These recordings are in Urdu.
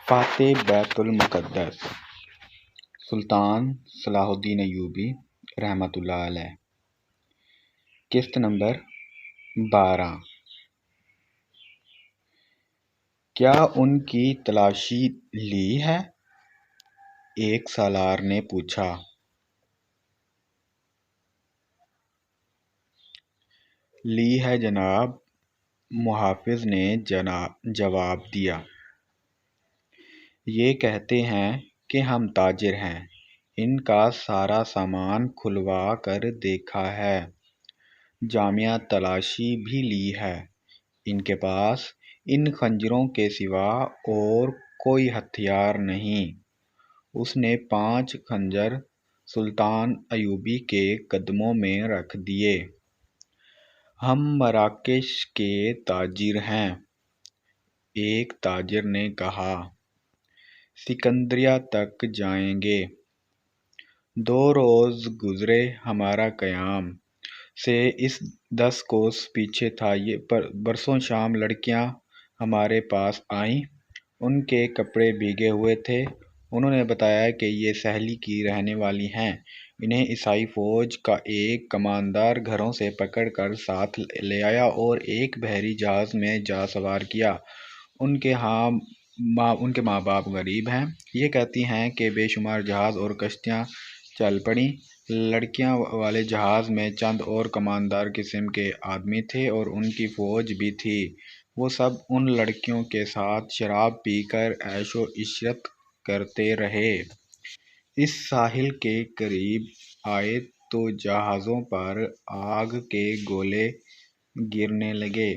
فاتح بیت المقدس سلطان صلاح الدین ایوبی رحمۃ اللہ علیہ۔ قسط نمبر 12۔ کیا ان کی تلاشی لی ہے؟ ایک سالار نے پوچھا۔ لی ہے جناب، محافظ نے جواب دیا۔ یہ کہتے ہیں کہ ہم تاجر ہیں، ان کا سارا سامان کھلوا کر دیکھا ہے، جامع تلاشی بھی لی ہے، ان کے پاس ان خنجروں کے سوا اور کوئی ہتھیار نہیں۔ اس نے 5 خنجر سلطان ایوبی کے قدموں میں رکھ دیے۔ ہم مراکش کے تاجر ہیں، ایک تاجر نے کہا، سکندریہ تک جائیں گے۔ 2 روز گزرے ہمارا قیام سے اس 10 کوس پیچھے تھا۔ یہ برسوں شام لڑکیاں ہمارے پاس آئیں، ان کے کپڑے بھیگے ہوئے تھے۔ انہوں نے بتایا کہ یہ سہیلی کی رہنے والی ہیں۔ انہیں عیسائی فوج کا ایک کماندار گھروں سے پکڑ کر ساتھ لے آیا اور ایک بحری جہاز میں جا سوار کیا۔ ان کے ماں باپ غریب ہیں۔ یہ کہتی ہیں کہ بے شمار جہاز اور کشتیاں چل پڑیں۔ لڑکیاں والے جہاز میں چند اور کماندار قسم کے آدمی تھے اور ان کی فوج بھی تھی۔ وہ سب ان لڑکیوں کے ساتھ شراب پی کر عیش و عشرت کرتے رہے۔ اس ساحل کے قریب آئے تو جہازوں پر آگ کے گولے گرنے لگے۔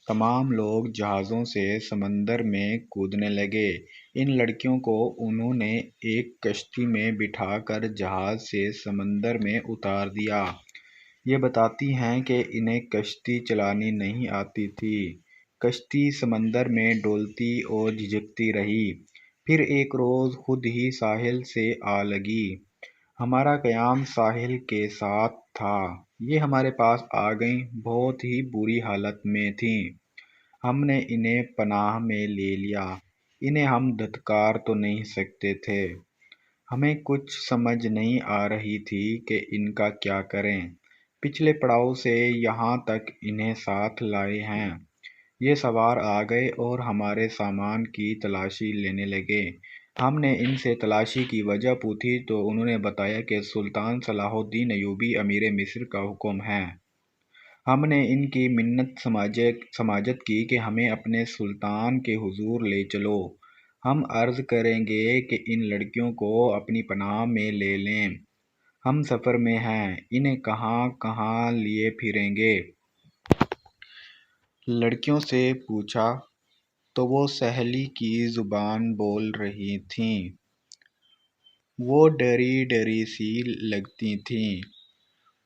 تمام لوگ جہازوں سے سمندر میں کودنے لگے۔ ان لڑکیوں کو انہوں نے ایک کشتی میں بٹھا کر جہاز سے سمندر میں اتار دیا۔ یہ بتاتی ہیں کہ انہیں کشتی چلانی نہیں آتی تھی۔ کشتی سمندر میں ڈولتی اور جھجکتی رہی، پھر ایک روز خود ہی ساحل سے آ لگی۔ ہمارا قیام ساحل کے ساتھ تھا۔ یہ ہمارے پاس آ گئیں، بہت ہی بری حالت میں تھیں۔ ہم نے انہیں پناہ میں لے لیا۔ انہیں ہم دھتکار تو نہیں سکتے تھے۔ ہمیں کچھ سمجھ نہیں آ رہی تھی کہ ان کا کیا کریں۔ پچھلے پڑاؤ سے یہاں تک انہیں ساتھ لائے ہیں۔ یہ سوار آ گئے اور ہمارے سامان کی تلاشی لینے لگے۔ ہم نے ان سے تلاشی کی وجہ پوچھی تو انہوں نے بتایا کہ سلطان صلاح الدین ایوبی امیر مصر کا حکم ہے۔ ہم نے ان کی منت سماجت کی کہ ہمیں اپنے سلطان کے حضور لے چلو۔ ہم عرض کریں گے کہ ان لڑکیوں کو اپنی پناہ میں لے لیں۔ ہم سفر میں ہیں، انہیں کہاں کہاں لیے پھریں گے۔ لڑکیوں سے پوچھا تو وہ سہیلی کی زبان بول رہی تھیں۔ وہ ڈری ڈری سی لگتی تھیں۔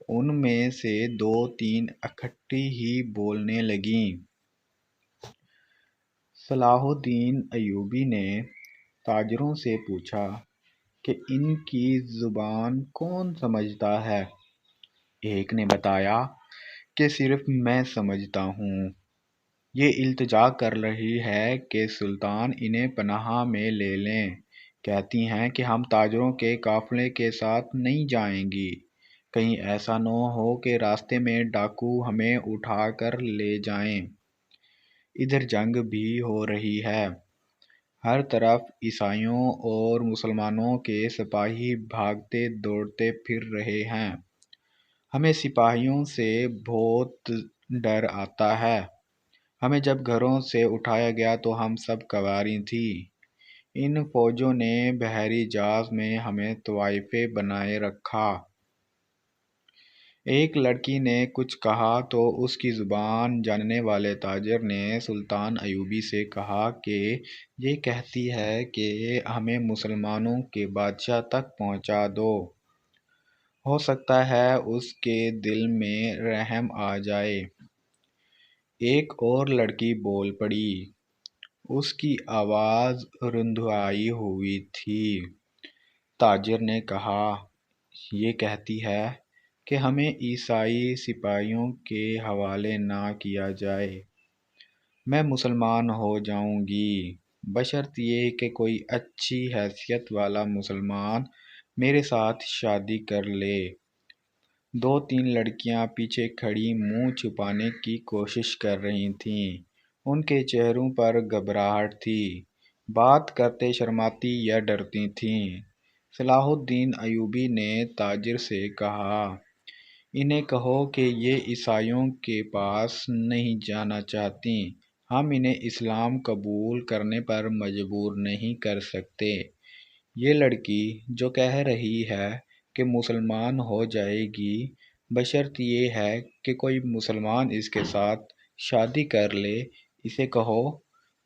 ان میں سے 2-3 اکٹھی ہی بولنے لگیں۔ صلاح الدین ایوبی نے تاجروں سے پوچھا کہ ان کی زبان کون سمجھتا ہے؟ ایک نے بتایا کہ صرف میں سمجھتا ہوں۔ یہ التجا کر رہی ہے کہ سلطان انہیں پناہ میں لے لیں۔ کہتی ہیں کہ ہم تاجروں کے قافلے کے ساتھ نہیں جائیں گی، کہیں ایسا نہ ہو کہ راستے میں ڈاکو ہمیں اٹھا کر لے جائیں۔ ادھر جنگ بھی ہو رہی ہے، ہر طرف عیسائیوں اور مسلمانوں کے سپاہی بھاگتے دوڑتے پھر رہے ہیں۔ ہمیں سپاہیوں سے بہت ڈر آتا ہے۔ ہمیں جب گھروں سے اٹھایا گیا تو ہم سب کنواری تھیں۔ ان فوجوں نے بحری جہاز میں ہمیں طوائفے بنائے رکھا۔ ایک لڑکی نے کچھ کہا تو اس کی زبان جاننے والے تاجر نے سلطان ایوبی سے کہا کہ یہ کہتی ہے کہ ہمیں مسلمانوں کے بادشاہ تک پہنچا دو، ہو سکتا ہے اس کے دل میں رحم آ جائے۔ ایک اور لڑکی بول پڑی، اس کی آواز رندھائی ہوئی تھی۔ تاجر نے کہا، یہ کہتی ہے کہ ہمیں عیسائی سپاہیوں کے حوالے نہ کیا جائے، میں مسلمان ہو جاؤں گی۔ بشرط یہ کہ کوئی اچھی حیثیت والا مسلمان میرے ساتھ شادی کر لے۔ دو تین لڑکیاں پیچھے کھڑی منہ چھپانے کی کوشش کر رہی تھیں۔ ان کے چہروں پر گھبراہٹ تھی، بات کرتے شرماتی یا ڈرتی تھیں۔ صلاح الدین ایوبی نے تاجر سے کہا، انہیں کہو کہ یہ عیسائیوں کے پاس نہیں جانا چاہتیں، ہم انہیں اسلام قبول کرنے پر مجبور نہیں کر سکتے۔ یہ لڑکی جو کہہ رہی ہے کہ مسلمان ہو جائے گی، بشرط یہ ہے کہ کوئی مسلمان اس کے ساتھ شادی کر لے، اسے کہو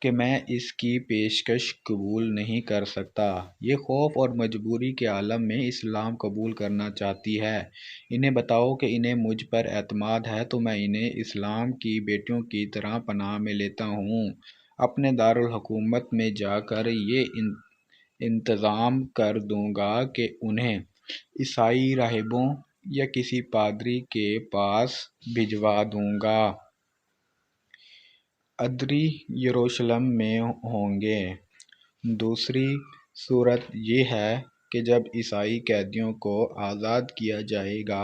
کہ میں اس کی پیشکش قبول نہیں کر سکتا۔ یہ خوف اور مجبوری کے عالم میں اسلام قبول کرنا چاہتی ہے۔ انہیں بتاؤ کہ انہیں مجھ پر اعتماد ہے تو میں انہیں اسلام کی بیٹیوں کی طرح پناہ میں لیتا ہوں۔ اپنے دارالحکومت میں جا کر یہ انتظام کر دوں گا کہ انہیں عیسائی راہبوں یا کسی پادری کے پاس بھجوا دوں گا۔ ادری یروشلم میں ہوں گے۔ دوسری صورت یہ ہے کہ جب عیسائی قیدیوں کو آزاد کیا جائے گا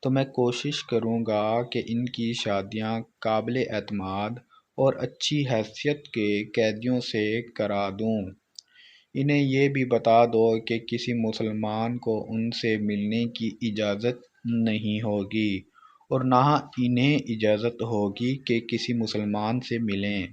تو میں کوشش کروں گا کہ ان کی شادیاں قابل اعتماد اور اچھی حیثیت کے قیدیوں سے کرا دوں۔ انہیں یہ بھی بتا دو کہ کسی مسلمان کو ان سے ملنے کی اجازت نہیں ہوگی، اور نہ انہیں اجازت ہوگی کہ کسی مسلمان سے ملیں۔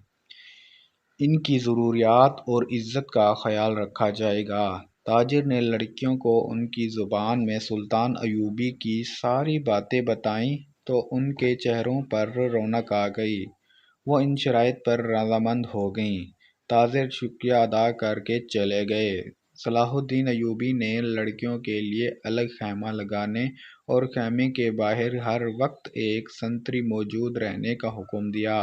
ان کی ضروریات اور عزت کا خیال رکھا جائے گا۔ تاجر نے لڑکیوں کو ان کی زبان میں سلطان ایوبی کی ساری باتیں بتائیں تو ان کے چہروں پر رونق آ گئی۔ وہ ان شرائط پر رضامند ہو گئیں۔ تاجر شکریہ ادا کر کے چلے گئے۔ صلاح الدین ایوبی نے لڑکیوں کے لیے الگ خیمہ لگانے اور خیمے کے باہر ہر وقت ایک سنتری موجود رہنے کا حکم دیا۔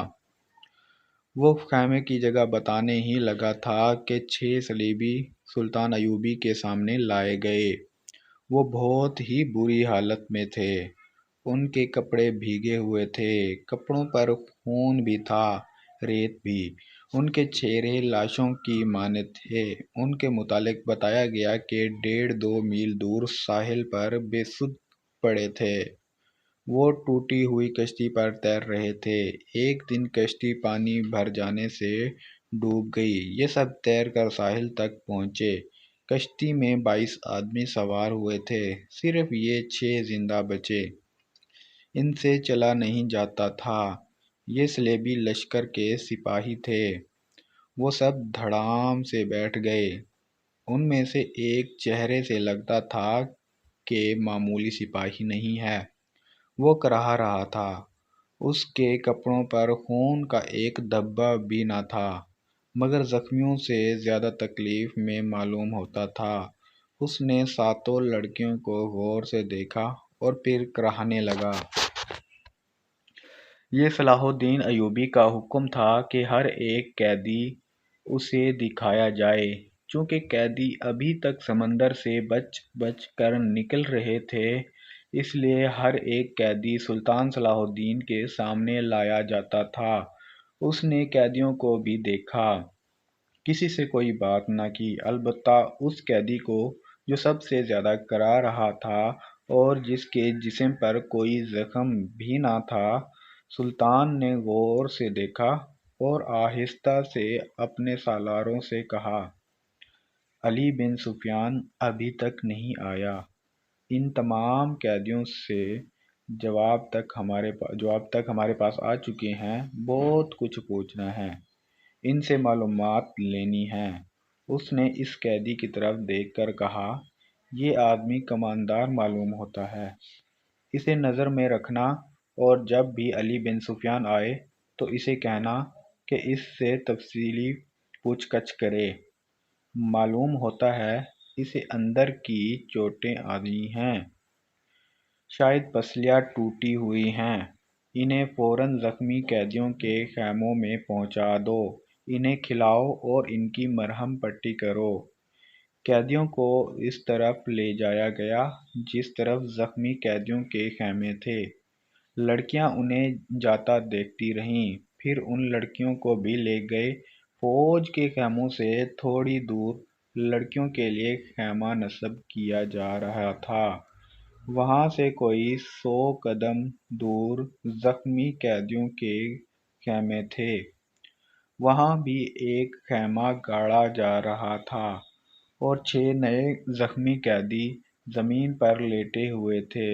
وہ خیمے کی جگہ بتانے ہی لگا تھا کہ 6 صلیبی سلطان ایوبی کے سامنے لائے گئے۔ وہ بہت ہی بری حالت میں تھے۔ ان کے کپڑے بھیگے ہوئے تھے، کپڑوں پر خون بھی تھا، ریت بھی۔ ان کے چہرے لاشوں کی مانند تھے۔ ان کے متعلق بتایا گیا کہ 1.5-2 میل دور ساحل پر بے سدھ پڑے تھے۔ وہ ٹوٹی ہوئی کشتی پر تیر رہے تھے۔ ایک دن کشتی پانی بھر جانے سے ڈوب گئی۔ یہ سب تیر کر ساحل تک پہنچے۔ کشتی میں 22 آدمی سوار ہوئے تھے، صرف یہ 6 زندہ بچے۔ ان سے چلا نہیں جاتا تھا۔ یہ صلیبی لشکر کے سپاہی تھے۔ وہ سب دھڑام سے بیٹھ گئے۔ ان میں سے ایک چہرے سے لگتا تھا کہ معمولی سپاہی نہیں ہے۔ وہ کراہ رہا تھا۔ اس کے کپڑوں پر خون کا ایک دھبا بھی نہ تھا، مگر زخمیوں سے زیادہ تکلیف میں معلوم ہوتا تھا۔ اس نے 7 لڑکیوں کو غور سے دیکھا اور پھر کراہنے لگا۔ یہ صلاح الدین ایوبی کا حکم تھا کہ ہر ایک قیدی اسے دکھایا جائے۔ چونکہ قیدی ابھی تک سمندر سے بچ بچ کر نکل رہے تھے، اس لیے ہر ایک قیدی سلطان صلاح الدین کے سامنے لایا جاتا تھا۔ اس نے قیدیوں کو بھی دیکھا، کسی سے کوئی بات نہ کی، البتہ اس قیدی کو جو سب سے زیادہ کرا رہا تھا اور جس کے جسم پر کوئی زخم بھی نہ تھا، سلطان نے غور سے دیکھا اور آہستہ سے اپنے سالاروں سے کہا، علی بن سفیان ابھی تک نہیں آیا۔ ان تمام قیدیوں سے جواب تک ہمارے پاس آ چکے ہیں۔ بہت کچھ پوچھنا ہے، ان سے معلومات لینی ہیں۔ اس نے اس قیدی کی طرف دیکھ کر کہا، یہ آدمی کماندار معلوم ہوتا ہے، اسے نظر میں رکھنا، اور جب بھی علی بن سفیان آئے تو اسے کہنا کہ اس سے تفصیلی پوچھ گچھ کرے۔ معلوم ہوتا ہے اسے اندر کی چوٹیں آئی ہیں، شاید پسلیاں ٹوٹی ہوئی ہیں۔ انہیں فوراً زخمی قیدیوں کے خیموں میں پہنچا دو، انہیں کھلاؤ اور ان کی مرہم پٹی کرو۔ قیدیوں کو اس طرف لے جایا گیا جس طرف زخمی قیدیوں کے خیمے تھے۔ لڑکیاں انہیں جاتا دیکھتی رہیں، پھر ان لڑکیوں کو بھی لے گئے۔ فوج کے خیموں سے تھوڑی دور لڑکیوں کے لیے خیمہ نصب کیا جا رہا تھا۔ وہاں سے کوئی 100 قدم دور زخمی قیدیوں کے خیمے تھے۔ وہاں بھی ایک خیمہ گاڑا جا رہا تھا اور 6 نئے زخمی قیدی زمین پر لیٹے ہوئے تھے۔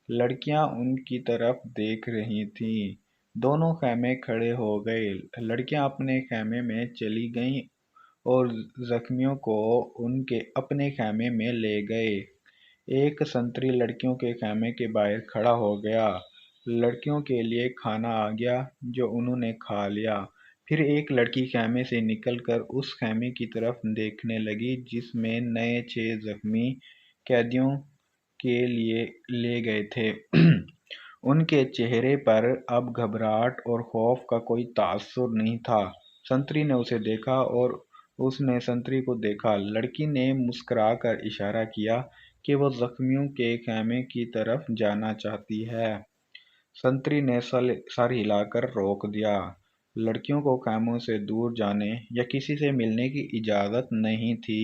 لڑکیاں ان کی طرف دیکھ رہی تھیں۔ دونوں خیمے کھڑے ہو گئے۔ لڑکیاں اپنے خیمے میں چلی گئیں اور زخمیوں کو ان کے اپنے خیمے میں لے گئے۔ ایک سنتری لڑکیوں کے خیمے کے باہر کھڑا ہو گیا۔ لڑکیوں کے لیے کھانا آ گیا جو انہوں نے کھا لیا۔ پھر ایک لڑکی خیمے سے نکل کر اس خیمے کی طرف دیکھنے لگی جس میں نئے 6 زخمی قیدیوں کے لیے لے گئے تھے۔ ان کے چہرے پر اب گھبراہٹ اور خوف کا کوئی تاثر نہیں تھا۔ سنتری نے اسے دیکھا اور اس نے سنتری کو دیکھا۔ لڑکی نے مسکرا کر اشارہ کیا کہ وہ زخمیوں کے خیمے کی طرف جانا چاہتی ہے۔ سنتری نے سر ہلا کر روک دیا۔ لڑکیوں کو خیموں سے دور جانے یا کسی سے ملنے کی اجازت نہیں تھی۔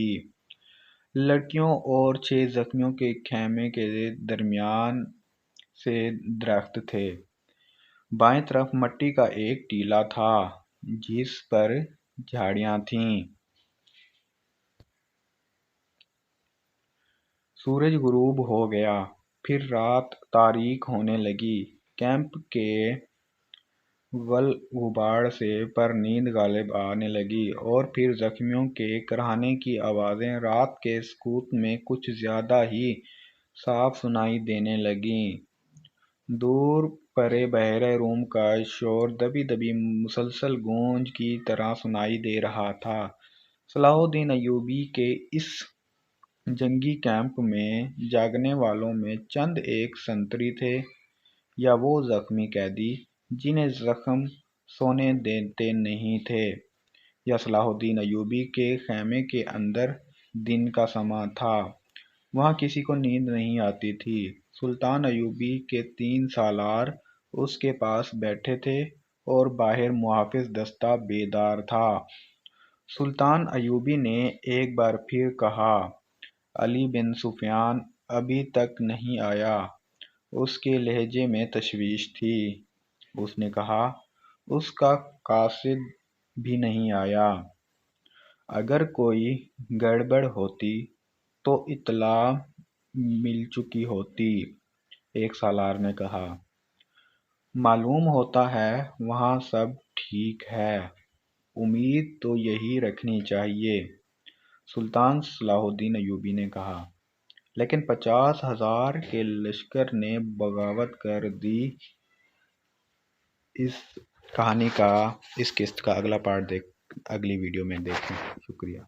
لڑکیوں اور 6 زخمیوں کے خیمے کے درمیان سے درخت تھے۔ بائیں طرف مٹی کا ایک ٹیلہ تھا جس پر جھاڑیاں تھیں۔ سورج غروب ہو گیا۔ پھر رات تاریک ہونے لگی۔ کیمپ کے غبار سے پر نیند غالب آنے لگی اور پھر زخمیوں کے کراہنے کی آوازیں رات کے سکوت میں کچھ زیادہ ہی صاف سنائی دینے لگیں۔ دور پرے بحیرہ روم کا شور دبی دبی مسلسل گونج کی طرح سنائی دے رہا تھا۔ صلاح الدین ایوبی کے اس جنگی کیمپ میں جاگنے والوں میں چند ایک سنتری تھے یا وہ زخمی قیدی جنہیں زخم سونے دیتے نہیں تھے، یا صلاح الدین ایوبی کے خیمے کے اندر دن کا سماں تھا۔ وہاں کسی کو نیند نہیں آتی تھی۔ سلطان ایوبی کے 3 سالار اس کے پاس بیٹھے تھے اور باہر محافظ دستہ بیدار تھا۔ سلطان ایوبی نے ایک بار پھر کہا، علی بن سفیان ابھی تک نہیں آیا۔ اس کے لہجے میں تشویش تھی۔ اس نے کہا، اس کا قاصد بھی نہیں آیا۔ اگر کوئی گڑبڑ ہوتی تو اطلاع مل چکی ہوتی، ایک سالار نے کہا۔ معلوم ہوتا ہے وہاں سب ٹھیک ہے۔ امید تو یہی رکھنی چاہیے، سلطان صلاح الدین ایوبی نے کہا۔ لیکن 50,000 کے لشکر نے بغاوت کر دی۔ اس کہانی کا اس قسط کا اگلا پارٹ اگلی ویڈیو میں دیکھیں۔ شکریہ۔